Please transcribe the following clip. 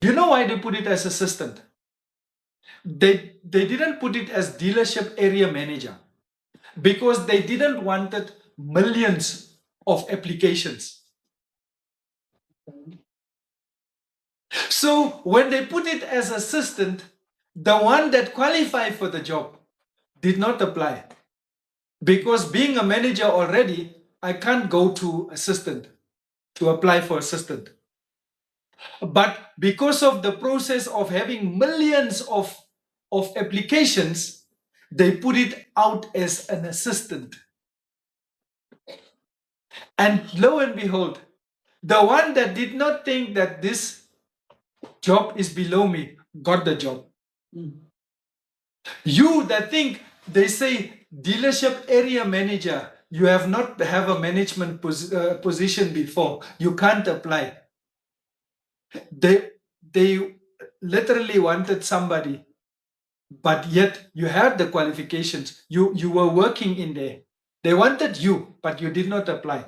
You know why they put it as assistant? They didn't put it as dealership area manager because they didn't wanted millions of applications. So when they put it as assistant, the one that qualified for the job did not apply. Because being a manager already, I can't go to assistant to apply for assistant. But because of the process of having millions of applications, they put it out as an assistant. And lo and behold, the one that did not think that this job is below me got the job. You that think they say dealership area manager, you have not have a management position before, you can't apply. They literally wanted somebody, but yet you had the qualifications. You were working in there. They wanted you, but you did not apply.